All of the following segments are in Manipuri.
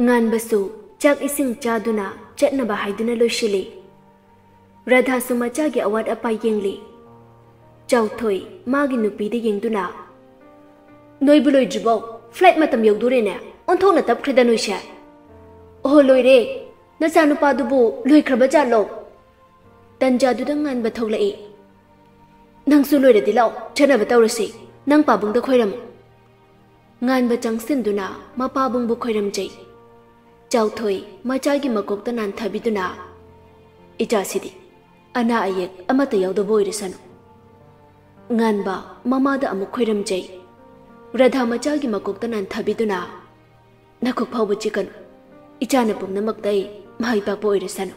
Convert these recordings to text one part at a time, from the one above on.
nganbasu chak ising chaduna chatnaba haiduna loishili Radha sumacha gi awat apa yengli Chauthoi magi nupi de yengduna Noi buloi jibo flight matam yogdure ne onthok na tap khrida noisha Oh loire na sanu pa dubu loi khraba cha lo Tanja du dang ngan ba thoglai Nang su loire dilaw chana ba tawrasi nang pa bung da khoiram Ngan ba changsin duna ma pa bung bu khoiram jai Chauthoi macha gi makok ta nan thabiduna Ija sidi Ana ayek amata yawda boy risanu Ngan ba mama da amuk khoiram jai Radha macha gi makok ta nan thabiduna Nakok phawbu chikan Ichana pum namak dai mai pa boy risanu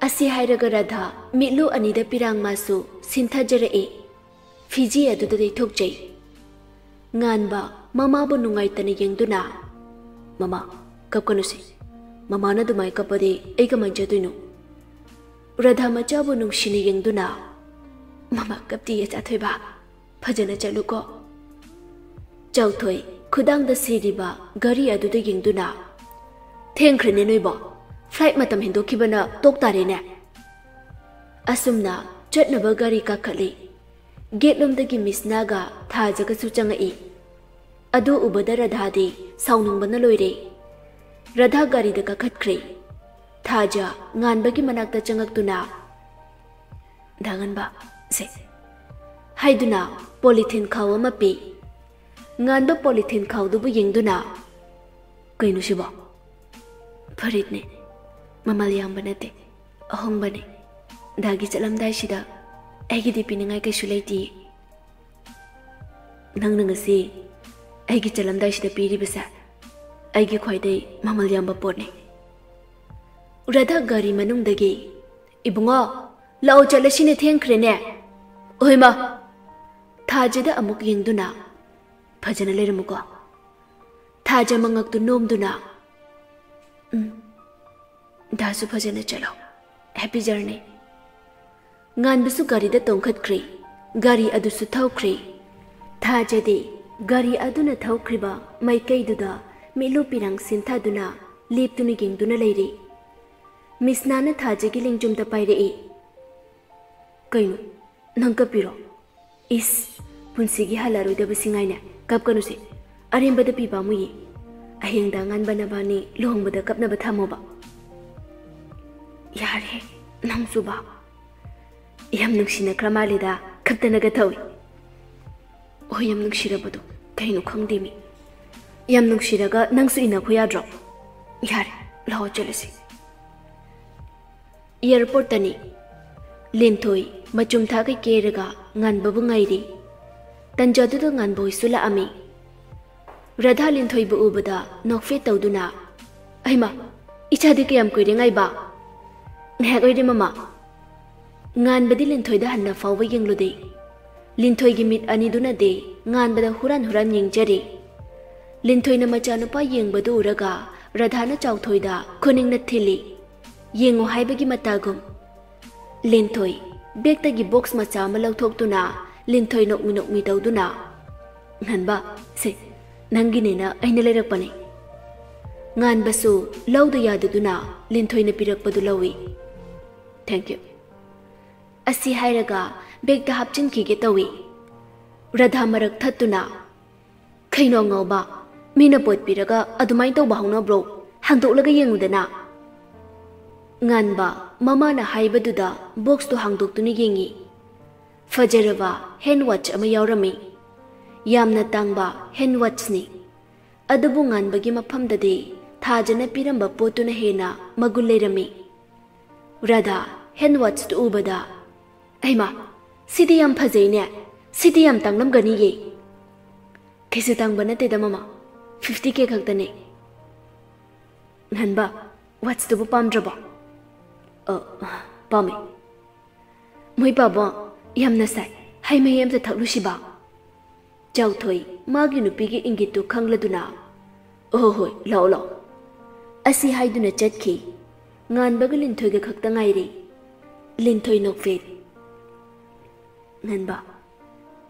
Asi hairaga Radha mitlu anida pirang masu sintha jare e Fiji adu da dei thok jai Ngan ba mama bu nungai tani yengduna Mama kapkanu si Mama na dumai kapade eiga manjatuinu Radha macha bu nungshini yengduna Mama kapti ya chathoi ba phajana chalu ko Chauthoi khudang da siriba gari adu da yengduna Thengkhre noi ba flight matam hindo khibana tok tare ne Asumna chatnaba gari ka khali gate lom dagi misna ga tha jaga su changai adu ubada Radha di saunung bana loire Radha gari da ka khatkhre Thaja ngan bagi manak ta changak tuna dangan ba se haiduna polythene khaw ma pi ngan ba polythene khaw du bu yengduna kainu siba farid ne mamal yam banate ahong bane dagi chalam dai sida aigi di piningai kai sulaiti nang ngasi aigi chalam dai sida piri basa aigi khoidai mamal yam ba potne Radha gari manung dagi ibungo lao chalasine thengkhre ne oima thajada amuk yengduna phajana leramuko thaja mangak tu nomduna dasu phajana chalo happy journey ngan bisu gari da tongkhat khri gari adu su thaukhri thajade gari aduna thaukhriba maikei duda milu pirang sintha duna leptuni gengduna leiri Misnana thajagi lingjum da paire e Kainu nangka piro Is punsigi halaru da basingai na kapkanu se arimba da piba mu yi aheng da ngan bana bani lohong bada kapna ba thamo ba Yare nang su ba Yam nuksina kramali da kaptana ga thawi O yam nuksira badu kainu khangdimi Yam nuksira ga nangsu ina khoya drop Yare lao chalasi Airport tani Linthoi machum tha kai keraga ngan babu ngairi Tanjadu da ngan boy sula ami Radha Linthoi bu ubada nokfe tawduna Aima icha de kayam koire ngai ba Ngha koire mama Ngan badi Linthoi da hanna fawba yenglude Linthoi gi mit ani duna de ngan bada huran yengjari Linthoi na macha nupa yengbadu uraga Radha na chauthoi da khuning na thili Yengo haibagi matagum Linthoi Bekta gi box macha ma lauthok-tuna Linthoi nokmi tawduna Nganba se nangi ne na aina leirakpani Ngan basu lauda yaduduna Linthoi na pirakpadu lawi Thank you Asi hairaga bekta hapchin ki ge tawi Radha marak thattuna Khaino ngawba mina pot piraga adumai tawba hawna bro hangdoklaga yengudana Nganba mama na haibaduda box to hangdoktuni yengi Fajaraba hand watch ama yaurami Yamna tangba hand watch ni Adabu nganbagi maphamdadi thajana piramba potuna hena magul leirami Radha hand watch to ubada Aima sidi yam phajai ne sidi yam tanglam gani ye Kaise tangba nate da mama 50k khaktane Nganba watch to pamdraba Pami Moi baba yamna sai hai mai yam ta thaklu siba Chauthoi magi nupi gi ingitu khangladuna Oh hoi lao Asi haiduna chatki ngan baga Linthoi ga khakta ngairi Linthoi nokfet Nganba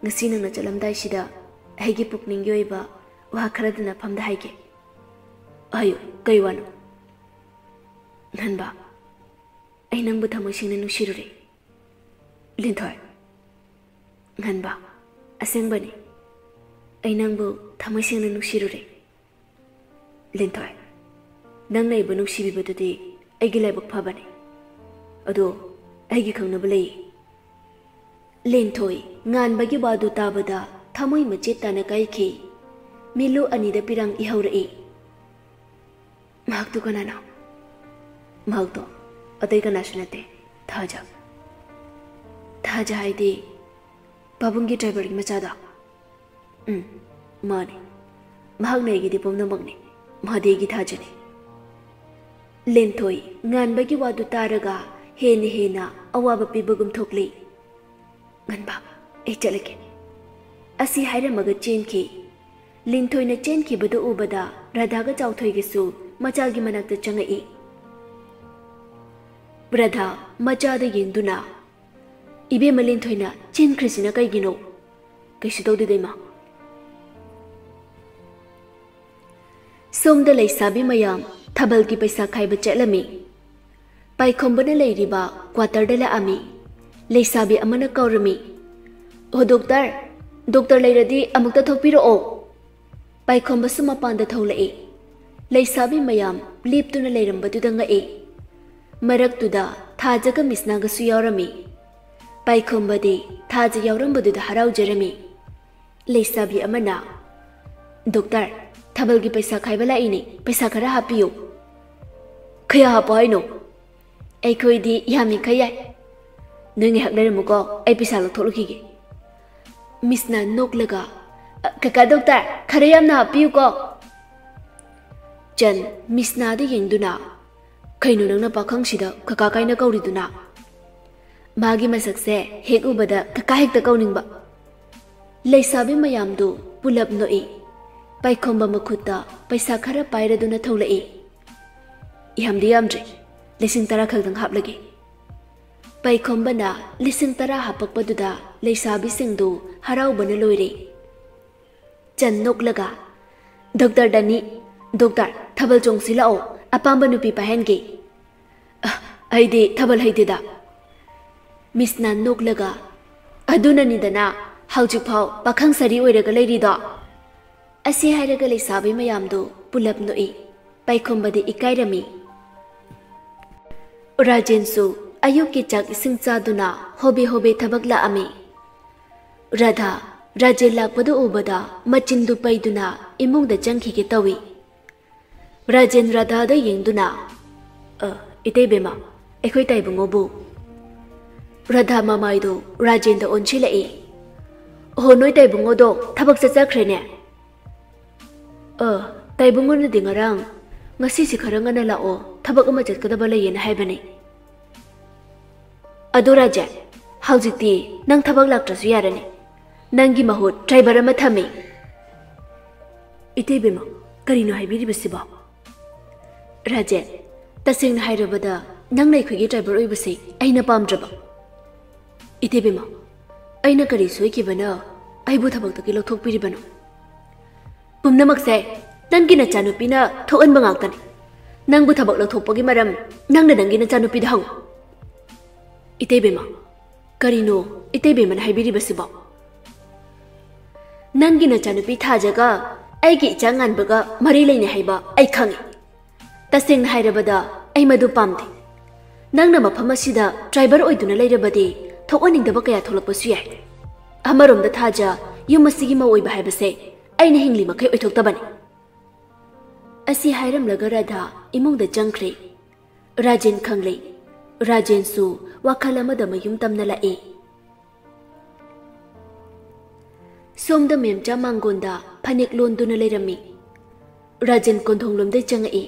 ngasi nang chalamdai sida haigi pukning yoiba wa kharaduna phamda haige hayo kay wano Nganba ay nang butamo sing nanusirure Lintoy Nganba aseng bani ay nang bu tamo sing nanusirure Lintoy nang nay bu nusibi badudi ay gilay bak phabani ado ay gi khang na balay Lintoy ngan bagi wadu tabada thamoy machet tana kai ki milu anida pirang ihawrai mahak tu kanana mahak to atay kana sunate thaja haidi babungi driver gi machada mane mahak nei gi dipom na magni mahade gi thajani Lintoy ngan bagi wadu taraga hena awaba pibagum thokli nganba e chalake asi haira maga chenki Lintoy na chenki badu ubada Radha ga Chauthoi gi su macha gi manakta changai Radha macha da yenduna ibe Lintoy na chen krisina kai gino kaisu tawdi deima somda leisabi mayam thabal gi paisa khaiba chelami pai khombana leiriba quarter da la ami leisabi amana kaurami o doctor leiradi amukta thokpiro o pai khomba suma panda tholai leisabi mayam liptuna leirambadu da ngai marak tuda thajaga misna ga su yaurami pai khombadi thaja yaurambadu da harau jerami leisabi amana doctor thabal gi paisa khaibala ini paisa khara hapiyo khaya hapai no ai khoi di yami khayai nungi hak dare muko ai paisa lo tholuki gi misna noklaga kaka doctor khare yamna hapiyo ko jan misna di yengduna kainu nangna pakhang sida kaka kaina kauriduna magi masakse hek ubada kaka hekta kauningba leisabi mayamdu pulap noi Paikhomba makhuta paisa khara pairaduna tholai yamdi yamdre lising tara khagdang haplagi Paikhomba na lising tara hapakpaduda leisabi singdu harau bana loire chan noklaga doctor dani doctor thabal chongsi lao apamba nupi pahenge aide thabal haideda misna noklaga aduna nidana haujik phau pakhang sari oiraga leirido asi hairaga leisabi mayamdo pulap noi Paikhomba de ikairami Rajensu ayuk ki chak ising chaduna hobe thabak la ami Radha Rajen lakpadu ubada machindu paiduna imungda changki ke tawi Rajen Radha da yengduna itei bema ekhoi tai bungobu Radha mamaido Rajen da onchilai ho noi tai bungodo thabak chakhrene taibungon na dingarang ngasi si kharanga na lao thabak ama chatkadaba layena haibani adu raja haujiti nang thabak laktrasu yarani nangi mahut driver ama thami itebema karino haibiri basiba raja tasengna hairabada nang nai khogi driver oibase aina pamdraba itebema aina kari soikibana aibu thabak taki lothokpiribano Pumnamakse nangi na chanupina thokan bangaktan nangbu thabak lothopagi maram nangna nangi na chanupida hang itebema karino itebema na haibiri basiba nangi na chanupi thajaga aigi changan baga mari leine haiba ai khangi taseng na hairabada ai madu pamde nangna mafam asida driver oiduna leirabadi thokaningdaba kaya tholakpasu yai amarom da thaja yumasigi ma oiba haibase aina hingli makai oithoktabani asi hairam laga Radha imungda changkhre Rajen khanglei Rajen su wakhala mada mayum tamna lai somda memcha mangonda phanik londuna leirami Rajen konthonglomde changai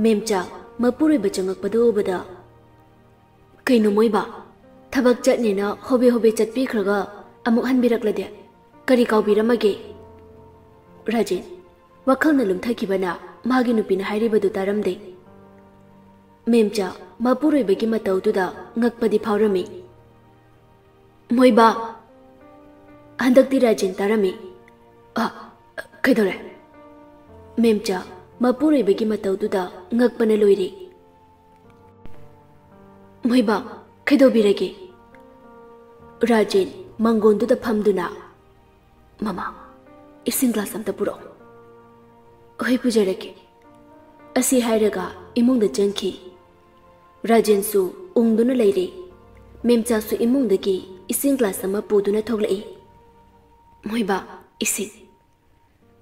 memcha mapuroi bachangak padobada kaino moiba thabak chatnina hobe chatpi khraga amuk hanbiraklade kari kaubiramage Rajen wakhalna lumthakibana magi nupina hairibadu taramde memcha mapuroi bagi matautuda ngakpadi phaurami moiba handakti Rajen tarami kaidore memcha ꯃꯄꯨꯔꯣꯏꯕꯒꯤ ꯃꯇꯧꯗꯨꯗ ꯉꯛꯄꯅ ꯂꯣꯏꯔꯦ꯫ ꯃꯣꯏꯕꯥ ꯀꯩꯗꯧꯕꯤꯔꯒꯦ? ꯔꯥꯖꯦꯟ ꯃꯪꯒꯣꯟꯗꯨꯗ ꯐꯝꯗꯨꯅ ꯃꯃꯥ ꯏꯁꯤꯡ ꯒ꯭ꯂꯥꯁ ꯑꯝꯇ ꯄꯨꯔꯛꯑꯣ꯫ ꯍꯣꯏ ꯄꯨꯖꯔꯒꯦ ꯑꯁꯤ ꯍꯥꯏꯔꯒ ꯏꯃꯨꯡꯗ ꯆꯪꯈꯤ꯫ ꯔꯥꯖꯦꯟꯁꯨ ꯎꯪꯗꯨꯅ ꯂꯩꯔꯦ꯫ ꯃꯦꯝꯆꯥꯁꯨ ꯏꯃꯨꯡꯗꯒꯤ ꯏꯁꯤꯡ ꯒ꯭ꯂꯥꯁ ꯑꯃ ꯄꯨꯗꯨꯅ ꯊꯣꯛꯂꯛꯏ꯫ ꯃꯣꯏꯕꯥ ꯏꯁꯤꯡ꯫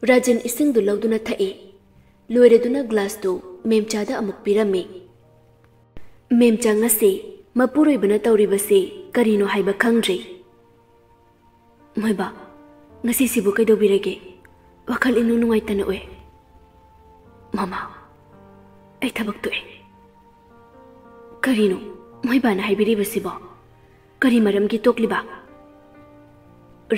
ꯔꯥꯖꯦꯟ ꯏꯁꯤꯡꯗꯨ ꯂꯧꯗꯨꯅ ꯊꯛꯏ꯫ ꯂꯣꯏꯔꯗꯨꯅ ꯒ꯭ꯂꯥꯁꯇꯨ ꯃꯦꯝꯆꯥꯗ ꯑꯃꯨꯛ ꯄꯤꯔꯝꯃꯤ꯫ ꯃꯦꯝꯆꯥ ꯉꯁꯤ ꯃꯄꯨꯔꯣꯏꯕꯅ ꯇꯧꯔꯤꯕꯁꯤ ꯀꯔꯤꯅꯣ ꯍꯥꯏꯕ ꯈꯪꯗ꯭ꯔꯦ꯫ ꯃꯣꯏꯕꯥ ꯉꯁꯤꯁꯤꯕꯨ ꯀꯩꯗꯧꯕꯤꯔꯒꯦ? ꯋꯥꯈꯜ ꯏꯅꯨꯡ ꯅꯨꯡꯉꯥꯏꯇꯅ ꯎꯏ꯫ ꯃꯃꯥ ꯑꯩ ꯊꯕꯛ ꯇꯣꯛꯑꯦ꯫ ꯀꯔꯤꯅꯣ ꯃꯣꯏꯕꯥꯅ ꯍꯥꯏꯕꯤꯔꯤꯕꯁꯤꯕꯣ? ꯀꯔꯤ ꯃꯔꯝꯒꯤ ꯇꯣꯛꯂꯤꯕ?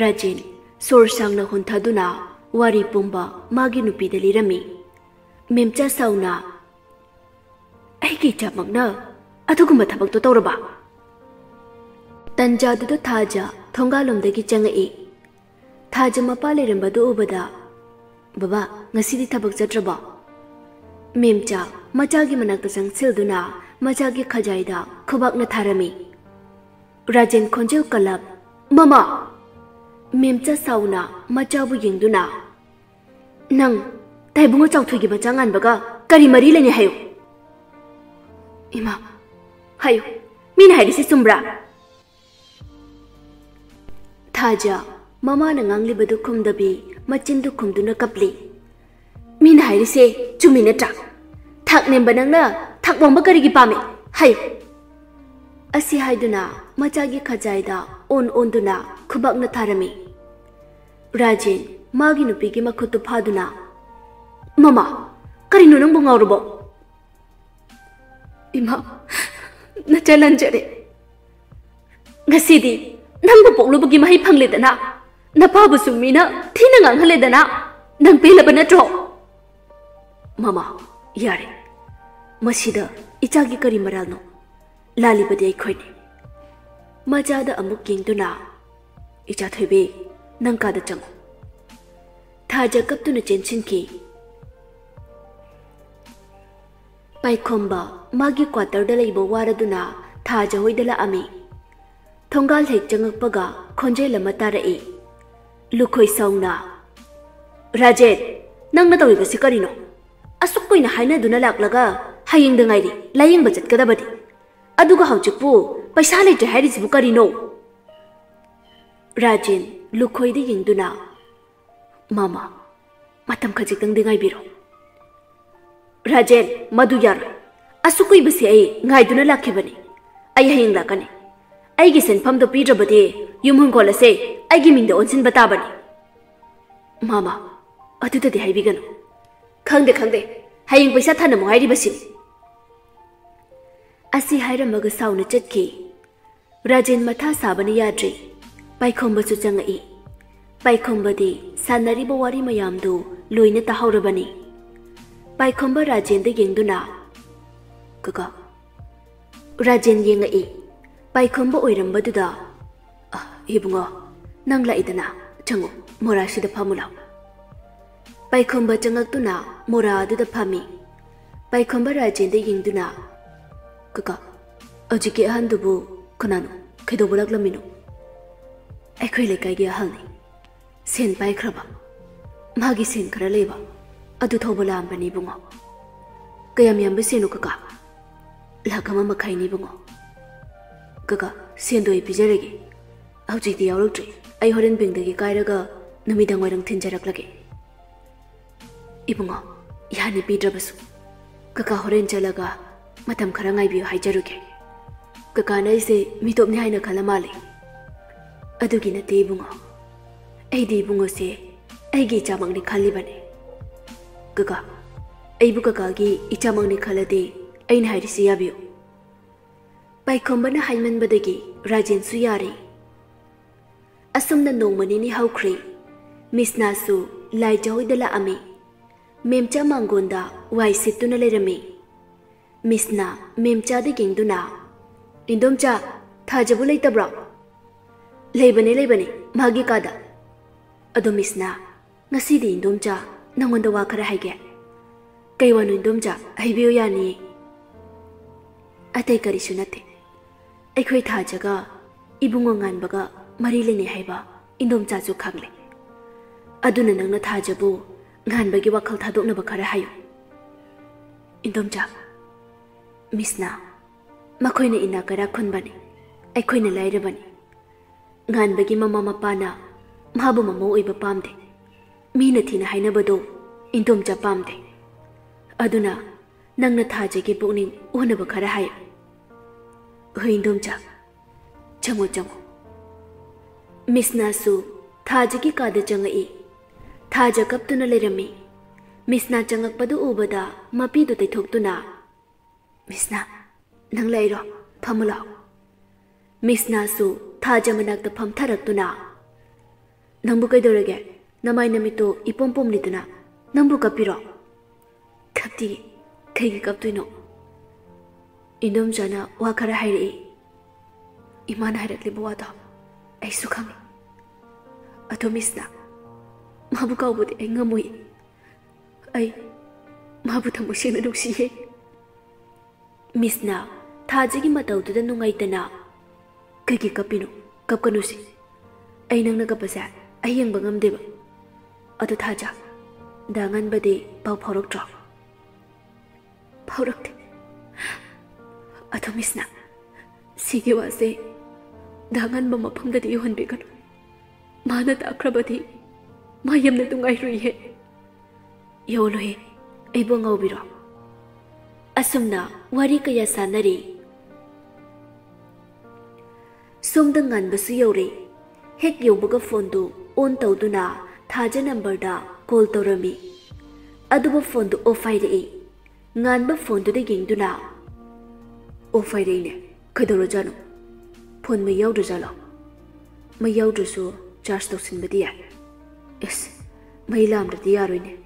ꯔꯥꯖꯦꯟ ꯁꯣꯔ ꯁꯥꯡꯅ ꯍꯣꯟꯊꯗꯨꯅ ꯋꯥꯔꯤ ꯄꯨꯝꯕ ꯃꯥꯒꯤ ꯅꯨꯄꯤꯗ ꯂꯤꯔꯝꯃꯤ꯫ ꯃꯦꯝꯆꯥ ꯁꯥꯎꯅ ꯑꯩꯒꯤ ꯏꯆꯥꯃꯛꯅ ꯑꯗꯨꯒꯨꯝꯕ ꯊꯕꯛꯇꯣ ꯇꯧꯔꯕ? ꯇꯟꯖꯥꯗꯨꯗ ꯊꯥꯖ ꯊꯣꯡꯒꯥꯜꯂꯣꯝꯗꯒꯤ ꯆꯪꯉꯛꯏ꯫ ꯊꯥꯖ ꯃꯄꯥ ꯂꯩꯔꯝꯕꯗꯨ ꯎꯕꯗ ꯕꯕꯥ ꯉꯁꯤꯗꯤ ꯊꯕꯛ ꯆꯠꯇ꯭ꯔꯕꯣ? ꯃꯦꯝꯆꯥ ꯃꯆꯥꯒꯤ ꯃꯅꯥꯛꯇ ꯆꯪꯁꯤꯜꯗꯨꯅ ꯃꯆꯥꯒꯤ ꯈꯖꯥꯏꯗ ꯈꯨꯕꯥꯛꯅ ꯊꯥꯔꯝꯃꯤ꯫ ꯔꯥꯖꯦꯟ ꯈꯣꯟꯖꯦꯜ ꯀꯜꯂꯞ ꯃꯃꯥ! ꯃꯦꯝꯆꯥ ꯁꯥꯎꯅ ꯃꯆꯥꯕꯨ ꯌꯦꯡꯗꯨꯅ ꯅꯪ ꯇꯥꯏꯕꯨꯡꯉꯣ ꯆꯥꯎꯊꯣꯏꯒꯤ ꯃꯆꯥ ꯉꯥꯟꯕꯒ ꯀꯔꯤ ꯃꯔꯤ ꯂꯩꯅꯩ ꯍꯥꯏꯌꯨ? ꯏꯃꯥ ꯍꯥꯏꯌꯨ, ꯃꯤꯅ ꯍꯥꯏꯔꯤꯁꯤ ꯆꯨꯝꯕ꯭ꯔꯥ? ꯊꯥꯖ ꯃꯃꯥꯅ ꯉꯥꯡꯂꯤꯕꯗꯨ ꯈꯨꯝꯗꯕꯤ ꯃꯆꯤꯟꯗꯨ ꯈꯨꯝꯗꯨꯅ ꯀꯞꯂꯤ꯫ ꯃꯤꯅ ꯍꯥꯏꯔꯤꯁꯦ ꯆꯨꯝꯃꯤ ꯅꯠꯇ꯭ꯔꯥ? ꯊꯥꯛ ꯅꯦꯝꯕ ꯅꯪꯅ ꯊꯥꯛ ꯋꯥꯡꯕ ꯀꯔꯤꯒꯤ ꯄꯥꯝꯃꯤ ꯍꯥꯏꯌꯨ? ꯑꯁꯤ ꯍꯥꯏꯗꯨꯅ ꯃꯆꯥꯒꯤ ꯈꯖꯥꯏꯗ ꯑꯣꯟꯗꯨꯅ ꯈꯨꯕꯥꯛꯅ ꯊꯥꯔꯝꯃꯤ꯫ ꯔꯥꯖꯦꯟ ꯃꯥꯒꯤ ꯅꯨꯄꯤꯒꯤ ꯃꯈꯨꯠꯇꯨ ꯐꯥꯗꯨꯅ ꯃꯃꯥ ꯀꯔꯤꯅꯣ ꯅꯪꯕꯨ ꯉꯥꯎꯔꯕꯣ? ꯏꯃꯥ ꯅꯆꯥ ꯂꯟꯖꯔꯦ꯫ ꯉꯁꯤꯗꯤ ꯅꯪꯕꯨ ꯄꯣꯛꯂꯨꯕꯒꯤ ꯃꯍꯩ ꯐꯪꯂꯦꯗꯅ, ꯅꯄꯥꯕꯨꯁꯨ ꯃꯤꯅ ꯊꯤꯅ ꯉꯥꯡꯍꯜꯂꯦꯗꯅ, ꯅꯪ ꯄꯦꯜꯂꯕ ꯅꯠꯇ꯭ꯔꯣ? ꯃꯃꯥ ꯌꯥꯔꯦ, ꯃꯁꯤꯗ ꯏꯆꯥꯒꯤ ꯀꯔꯤ ꯃꯔꯥꯜꯅꯣ? ꯂꯥꯜꯂꯤꯕꯗꯤ ꯑꯩꯈꯣꯏꯅꯤ꯫ ꯃꯆꯥꯗ ꯑꯃꯨꯛ ꯌꯦꯡꯗꯨꯅ ꯏꯆꯥ ꯊꯣꯏꯕꯤ ꯅꯪ ꯀꯥꯗ ꯆꯪꯉꯨ꯫ ꯊꯥꯖ ꯀꯞꯇꯨꯅ ꯆꯦꯟꯁꯤꯟꯈꯤ꯫ ꯄꯥꯏꯈꯣꯝꯕ ꯃꯥꯒꯤ ꯀ꯭ꯋꯥꯇꯔꯗ ꯂꯩꯕ ꯋꯥꯔꯗꯨꯅ ꯊꯥꯖ ꯍꯣꯏꯗ ꯂꯥꯛꯑꯝꯃꯤ꯫ ꯊꯣꯡꯒꯥꯜ ꯍꯦꯛ ꯆꯪꯉꯛꯄꯒ ꯈꯣꯟꯖꯦꯜ ꯑꯃ ꯇꯥꯔꯛꯏ꯫ ꯂꯨꯈꯣꯏ ꯁꯥꯎꯅ ꯔꯥꯖꯦꯟ ꯅꯪꯅ ꯇꯧꯔꯤꯕꯁꯤ ꯀꯔꯤꯅꯣ? ꯑꯁꯨꯛ ꯀꯨꯏꯅ ꯍꯥꯏꯅꯗꯨꯅ ꯂꯥꯛꯂꯒ ꯍꯌꯦꯡꯗ ꯉꯥꯏꯔꯤ ꯂꯥꯌꯦꯡꯕ ꯆꯠꯀꯗꯕꯗꯤ, ꯑꯗꯨꯒ ꯍꯧꯖꯤꯛꯄꯨ ꯄꯩꯁꯥ ꯂꯩꯇ꯭ꯔꯦ ꯍꯥꯏꯔꯤꯁꯤꯕꯨ ꯀꯔꯤꯅꯣ? ꯔꯥꯖꯦꯟ ꯂꯨꯈꯣꯏꯗ ꯌꯦꯡꯗꯨꯅ ꯃꯃꯥ ꯃꯇꯝ ꯈꯖꯤꯛꯇꯪꯗꯤ ꯉꯥꯏꯕꯤꯔꯣ꯫ ꯔꯥꯖꯦꯟ ꯃꯗꯨ ꯌꯥꯔꯣꯏ꯫ ꯑꯁꯨꯛ ꯀꯨꯏꯕꯁꯤ ꯑꯩ ꯉꯥꯏꯗꯨꯅ ꯂꯥꯛꯈꯤꯕꯅꯤ꯫ ꯑꯩ ꯍꯌꯦꯡ ꯂꯥꯛꯀꯅꯤ꯫ ꯑꯩꯒꯤ ꯁꯦꯟꯐꯝꯗꯣ ꯄꯤꯗ꯭ꯔꯕꯗꯤ ꯌꯨꯝ ꯍꯣꯡꯒꯣꯜ ꯑꯁꯦ ꯑꯩꯒꯤ ꯃꯤꯡꯗ ꯑꯣꯟꯁꯤꯟꯕ ꯇꯥꯕꯅꯤ꯫ ꯃꯃꯥ ꯑꯗꯨꯗꯗꯤ ꯍꯥꯏꯕꯤꯒꯅꯨ꯫ ꯈꯪꯗꯦ ꯈꯪꯗꯦ, ꯍꯌꯦꯡ ꯄꯩꯁꯥ ꯊꯥꯅꯃꯨ ꯍꯥꯏꯔꯤꯕꯁꯤꯅꯤ꯫ ꯑꯁꯤ ꯍꯥꯏꯔꯝꯃꯒ ꯁꯥꯎꯅ ꯆꯠꯈꯤ꯫ ꯔꯥꯖꯦꯟ ꯃꯊꯥ ꯁꯥꯕꯅ ꯌꯥꯗ꯭ꯔꯦ꯫ ꯄꯥꯏꯈꯣꯝꯕꯁꯨ ꯆꯪꯉꯛꯏ꯫ ꯄꯥꯏꯈꯣꯝꯕꯗꯤ ꯁꯥꯟꯅꯔꯤꯕ ꯋꯥꯔꯤ ꯃꯌꯥꯝꯗꯨ ꯂꯣꯏꯅ ꯇꯥꯍꯧꯔꯕꯅꯤ꯫ ꯄꯥꯏꯈꯣꯝꯕ ꯔꯥꯖꯦꯟꯗ ꯌꯦꯡꯗꯨꯅ ꯀꯀꯥ꯫ ꯔꯥꯖꯦꯟ ꯌꯦꯡꯉꯛꯏ꯫ ꯄꯥꯏꯈꯣꯝꯕ ꯑꯣꯏꯔꯝꯕꯗꯨꯗ ꯏꯕꯨꯡꯉꯣ ꯅꯪ ꯂꯥꯛꯏꯗꯅ, ꯆꯪꯉꯨ ꯃꯣꯔꯥꯁꯤꯗ ꯐꯝꯃꯨ ꯂꯥꯎ꯫ ꯄꯥꯏꯈꯣꯝꯕ ꯆꯪꯉꯛꯇꯨꯅ ꯃꯣꯔꯥ ꯑꯗꯨꯗ ꯐꯝꯃꯤ꯫ ꯄꯥꯏꯈꯣꯝꯕ ꯔꯥꯖꯦꯟꯗ ꯌꯦꯡꯗꯨꯅ ꯀꯀꯥ ꯍꯧꯖꯤꯛꯀꯤ ꯑꯍꯟꯗꯨꯕꯨ ꯀꯅꯥꯅꯣ? ꯀꯩꯗꯧꯕ ꯂꯥꯛꯂꯝꯃꯤꯅꯣ? ꯑꯩꯈꯣꯏ ꯂꯩꯀꯥꯏꯒꯤ ꯑꯍꯜꯅꯤ꯫ ꯁꯦꯟ ꯄꯥꯏꯈ꯭ꯔꯕ, ꯃꯥꯒꯤ ꯁꯦꯟ ꯈꯔ ꯂꯩꯕ ꯑꯗꯨ ꯊꯧꯕ ꯂꯥꯛꯑꯝꯕꯅꯤ ꯏꯕꯨꯡꯉꯣ꯫ ꯀꯌꯥꯝ ꯌꯥꯝꯕ ꯁꯦꯟꯅꯣ ꯀꯀꯥ? 1.5 ꯏꯕꯨꯡꯉꯣ꯫ ꯀꯀꯥ ꯁꯦꯟꯗꯣ ꯑꯩ ꯄꯤꯖꯔꯒꯦ, ꯍꯧꯖꯤꯛꯇꯤ ꯌꯥꯎꯔꯛꯇ꯭ꯔꯤ꯫ ꯑꯩ ꯍꯣꯔꯦꯟ ꯕꯦꯡꯛꯗꯒꯤ ꯀꯥꯏꯔꯒ ꯅꯨꯃꯤꯗꯥꯡ ꯋꯥꯏꯔꯝ ꯊꯤꯟꯖꯔꯛꯂꯒꯦ꯫ ꯏꯕꯨꯡꯉꯣ ꯌꯥꯅꯤ ꯄꯤꯗ꯭ꯔꯕꯁꯨ, ꯀꯀꯥ ꯍꯣꯔꯦꯟ ꯆꯠꯂꯒ ꯃꯇꯝ ꯈꯔ ꯉꯥꯏꯕꯤꯌꯨ ꯍꯥꯏꯖꯔꯨꯒꯦ꯫ ꯀꯀꯥꯅ ꯑꯩꯁꯦ ꯃꯤꯇꯣꯞꯅꯤ ꯍꯥꯏꯅ ꯈꯜꯂ ꯃꯥꯜꯂꯦ꯫ ꯑꯗꯨꯒꯤ ꯅꯠꯇꯦ ꯏꯕꯨꯡꯉꯣ, ꯑꯩꯗꯤ ꯏꯕꯨꯡꯉꯣꯁꯦ ꯑꯩꯒꯤ ꯏꯆꯥꯃꯛꯅꯤ ꯈꯜꯂꯤꯕꯅꯤ꯫ ꯀꯀꯥ ꯑꯩꯕꯨ ꯀꯀꯥꯒꯤ ꯏꯆꯥꯃꯛꯅꯤ ꯈꯜꯂꯗꯤ ꯑꯩꯅ ꯍꯥꯏꯔꯤꯁꯤ ꯌꯥꯕꯤꯌꯨ꯫ ꯄꯥꯏꯈꯣꯝꯕꯅ ꯍꯥꯏꯃꯟꯕꯗꯒꯤ ꯔꯥꯖꯦꯟꯁꯨ ꯌꯥꯔꯦ꯫ ꯑꯁꯨꯝꯅ ꯅꯣꯡꯃ ꯅꯤꯅꯤ ꯍꯧꯈ꯭ꯔꯦ꯫ ꯃꯤꯁꯅꯥꯁꯨ ꯂꯥꯏꯖꯥ ꯍꯣꯏꯗ ꯂꯥꯛꯑꯝꯃꯤ꯫ ꯃꯦꯝꯆꯥ ꯃꯥꯡꯒꯣꯟꯗ ꯋꯥꯏ ꯁꯤꯠꯇꯨꯅ ꯂꯩꯔꯝꯃꯤ꯫ ꯃꯤꯁꯅ ꯃꯦꯝꯆꯥꯗ ꯌꯦꯡꯗꯨꯅ ꯏꯟꯗꯣꯝꯆꯥ ꯊꯥꯖꯕꯨ ꯂꯩꯇꯕ꯭ꯔꯣ? ꯂꯩꯕꯅꯦ ꯂꯩꯕꯅꯦ ꯃꯥꯒꯤ ꯀꯥꯗ꯫ ꯑꯗꯣ ꯃꯤꯁꯅ ꯉꯁꯤꯗꯤ ꯏꯟꯗꯣꯝꯆꯥ ꯅꯪꯉꯣꯟꯗ ꯋꯥ ꯈꯔ ꯍꯥꯏꯒꯦ꯫ Kay wanu indomcha haibiyo yani. Atay karisu nate. Aikhoi thajaga ibungo nganbaga mari lene haiba indomcha ju khangle. Aduna nangna thajabu nganbagi wakhal thadoknaba khara hayo. Indomcha Misna makoina ina kara khunbani. Aikhoina lairabani. Nganbagi mama mapana mabu mamo oiba pamde. Mina thina hainabado indomcha pamde. Aduna nangna thajagi pukning unaba khara hayo. Hoi indomcha chango chango. Misna su thajagi kada changai. Thaja kaptuna lerami. Misna changakpadu ubada mapidu taithoktuna. Misna nang lairo phamula. Misna su thaja manakta phamtharaktuna. Nangbu kaidorage namai namito ipompom lituna. Nangbu kapiro. Kapti kaigi kaptuino. Indomchana wakara hairi. Imana hairakli buwada. Ai sukhangi. Ato Misna mabu kaubudi ai ngamui. Ai mabu thamusina nuksiye. Misna thajagi mataududa nungaitana. Kaigi kapino kapkanusi. Ai nangna kapasa ai yengba ngamdeba. Ato thaja dangan bade pau phauraktra. Phaurakte. Ato Misna sige wase dangan ba mafamdadi yohanbiganu. Mana takrabadi mayamna tungai ruihe. Yolohe aibo ngaubiro. Asumna wari kaya sanari. Somda nganbasu yore. Hek yobaga phone du on tawduna thaja number da call tawrami. Aduba phone du off aire. Nganba phone du da yengduna. Off aire ne kadoro jano. Phone ma yawdra jalo. Ma yawdra su charge tawsinbadi ya. Yes, mai lamradi yaroine.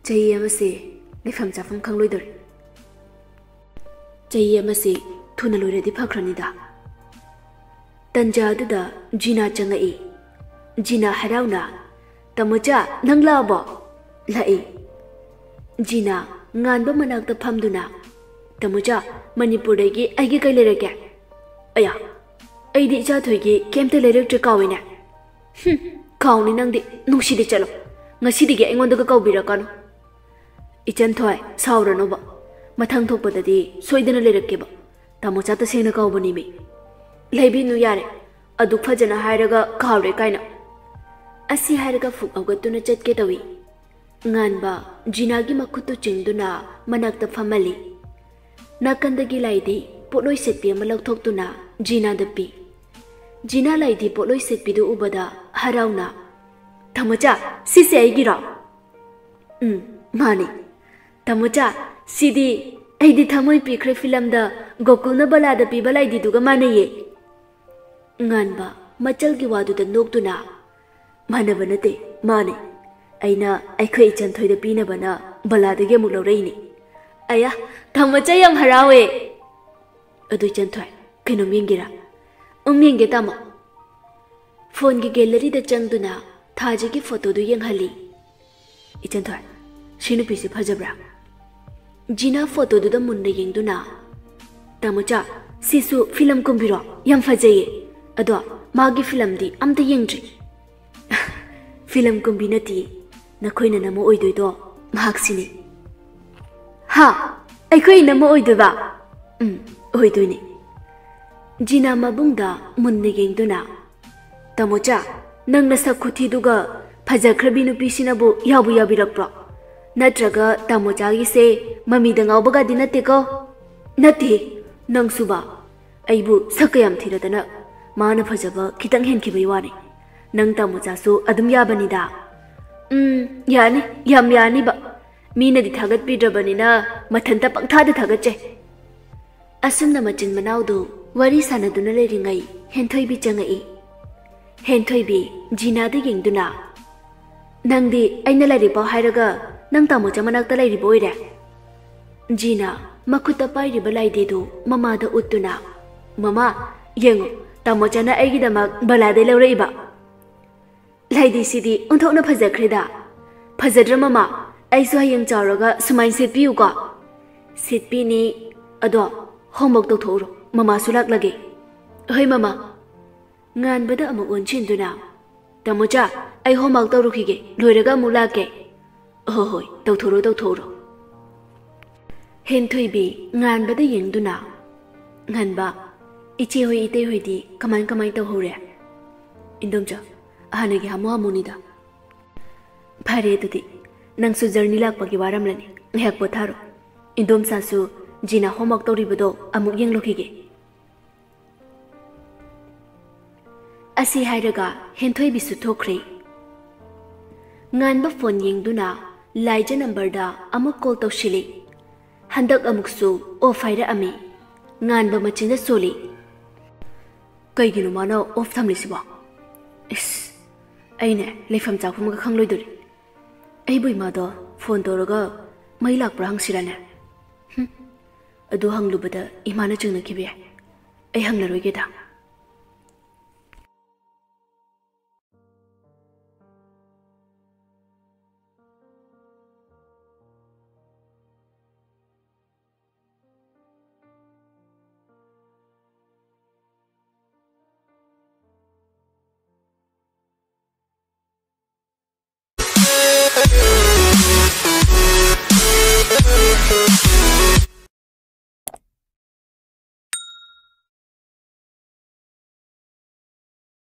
Chahi amase lefam chafam khangloidore. Chahi amase thuna loiradi phakranida. Tanja aduda Jina changai. Jina harauna. Tamocha nanglabo. Lai. Jina nganba manakta phamduna. Tamocha Manipurdagi aigi kai lerage. Aya. Aidi icha thoigi kemte lerektre kawina. Kauni nangdi nungsidi chalo. Ngasidigi aingondaga kawbirakano. Ichan thoy sauranoba. Mathang thokpadadi soidana lerakeba. Tamocha ta sena kawbani me. Laibi nu yare. Aduk phajana hairaga kawre kaina. Asi hairaga fuk awgatuna chatke tawi. Nganba Jinagi makhutu chingduna manakta famali. Nakandagi laidi potloy setpi ama lauthoktuna Jina dapi. Jina laidi potloy setpidu ubada harauna. Tamocha sise aigiro. Mani. Tamocha sidi aidi thamoi pikre film da Gokulna balada pi balaidi duga manaye. Nganba machalgi wadu da noktuna. Manaba nate mani. Aina aikhoi chanthoi da pina bana balada ge muklo reini. Aya Tamocha yam harawe. Adu chanthoi kaino mengira. Menge tamo. Phone ki gallery da changduna thaja ki photo du yenghali. Ichan thoy shinu pisi phajabra. Jina photo du da munna yengduna. Tamocha sisu film kumbiro yam phajaye. Ado magi film di amta yengdri. Film kumbinati nakhoina namo oidoido mahaksini. Ha aikhoi namo oidoba. Oidoini. Jina mabungda munna yengduna. Tamocha nang nasak khuthi duga phajakhrabi nupi sinabu yabu yabirakpro. Natraga Tamocha gi se mami da ngawbaga dinate ko. Nate nang suba. Aibu sakayam thiradana mana phajaba kitang hen khibai wani. Nang Tamocha su adum yabani da. Yani yam yani ba. Mina di thagat pidrabani na mathanta pangtha da thagatche. Asumna machin manawdu wari sanaduna leringai henthoi bi changai. Henthoi bi Jina da yengduna. Nangdi aina lairipo hairaga nang Tamocha manakta lairipo oire. Jina makhuta pairiba laididu mama da uttuna. Mama yengo Tamocha na aigidamak balade lauraiba. Laidi sidi onthokna phajakreda. Phajadra mama ꯑꯩꯁꯨ ꯍꯌꯦꯡ ꯆꯥꯎꯔꯒ ꯁꯨꯃꯥꯏꯅ ꯁꯦꯠꯄꯤꯌꯨꯀꯣ ꯁꯦꯠꯄꯤꯅꯤ ꯑꯗꯣ ꯍꯣꯝꯋꯔꯛ ꯇꯧꯊꯣꯛꯎꯔꯣ ꯃꯃꯥꯁꯨ ꯂꯥꯛꯂꯒꯦ ꯍꯣꯏ ꯃꯃꯥ ꯉꯥꯟꯕꯗ ꯑꯃꯨꯛ ꯑꯣꯟꯁꯤꯟꯗꯨꯅ ꯇꯥꯃꯣꯆꯥ ꯑꯩ ꯍꯣꯝꯋꯔꯛ ꯇꯧꯔꯨꯈꯤꯒꯦ ꯂꯣꯏꯔꯒ ꯑꯃꯨꯛ ꯂꯥꯛꯀꯦ ꯍꯣꯏ ꯍꯣꯏ ꯇꯧꯊꯣꯛꯎꯔꯣ ꯇꯧꯊꯣꯛꯎꯔꯣ ꯍꯦꯟꯊꯣꯏꯕꯤ ꯉꯥꯟꯕꯗ ꯌꯦꯡꯗꯨꯅ ꯉꯥꯟꯕ ꯏꯆꯦ ꯍꯣꯏ ꯏꯇꯩ ꯍꯣꯏꯗꯤ ꯀꯃꯥꯏ ꯇꯧꯍꯧꯔꯦ ꯏꯟꯗꯣꯝꯆꯥ ꯍꯥꯟꯅꯒꯤ ꯍꯥꯃꯨ ꯍꯥꯃꯨꯅꯤꯗ ꯐꯔꯦ ꯑꯗꯨꯗꯤ ꯅꯪꯁꯨ ꯖꯔꯅꯤ ꯂꯥꯛꯄꯒꯤ ꯋꯥꯔꯝꯂꯅꯤ ꯉꯥꯏꯍꯥꯛ ꯄꯣꯊꯥꯔꯣ ꯏꯟꯗꯣꯝꯆꯥꯁꯨ ꯖꯤꯅ ꯍꯣꯝꯋꯔꯛ ꯇꯧꯔꯤꯕꯗꯣ ꯑꯃꯨꯛ ꯌꯦꯡꯂꯨꯈꯤꯒꯦ ꯑꯁꯤ ꯍꯥꯏꯔꯒ ꯍꯦꯟꯊꯣꯏꯕꯤꯁꯨ ꯊꯣꯛꯈ꯭ꯔꯦ ꯉꯥꯟꯕ ꯐꯣꯟ ꯌꯦꯡꯗꯨꯅ ꯂꯥꯏꯖ ꯅꯝꯕꯔꯗ ꯑꯃꯨꯛ ꯀꯣꯜ ꯇꯧꯁꯤꯜꯂꯤ ꯍꯟꯗꯛ ꯑꯃꯨꯛꯁꯨ ꯑꯣꯐ ꯍꯥꯏꯔꯛꯑꯝꯃꯤ ꯉꯥꯟꯕ ꯃꯆꯤꯟꯗ ꯁꯣꯜꯂꯤ ꯀꯩꯒꯤꯅꯣ ꯃꯥꯅ ꯑꯣꯐ ꯊꯝꯂꯤꯁꯤꯕꯣ ꯏꯁ ꯑꯩꯅꯦ ꯂꯩꯐꯝ ꯆꯥꯐꯝꯒ ꯈꯪꯂꯣꯏꯗꯣꯔꯤ ꯑꯩꯕꯨ ꯏꯃꯥꯗꯣ ꯐꯣꯟ ꯇꯧꯔꯒ ꯃꯩ ꯂꯥꯛꯄ꯭ꯔꯥ ꯍꯪꯁꯤꯔꯅꯦ ꯑꯗꯨ ꯍꯪꯂꯨꯕꯗ ꯏꯃꯥꯅ ꯆꯤꯡꯅꯈꯤꯕ ꯌꯥꯏ ꯑꯩ ꯍꯪꯂꯔꯣꯏꯒꯦꯗ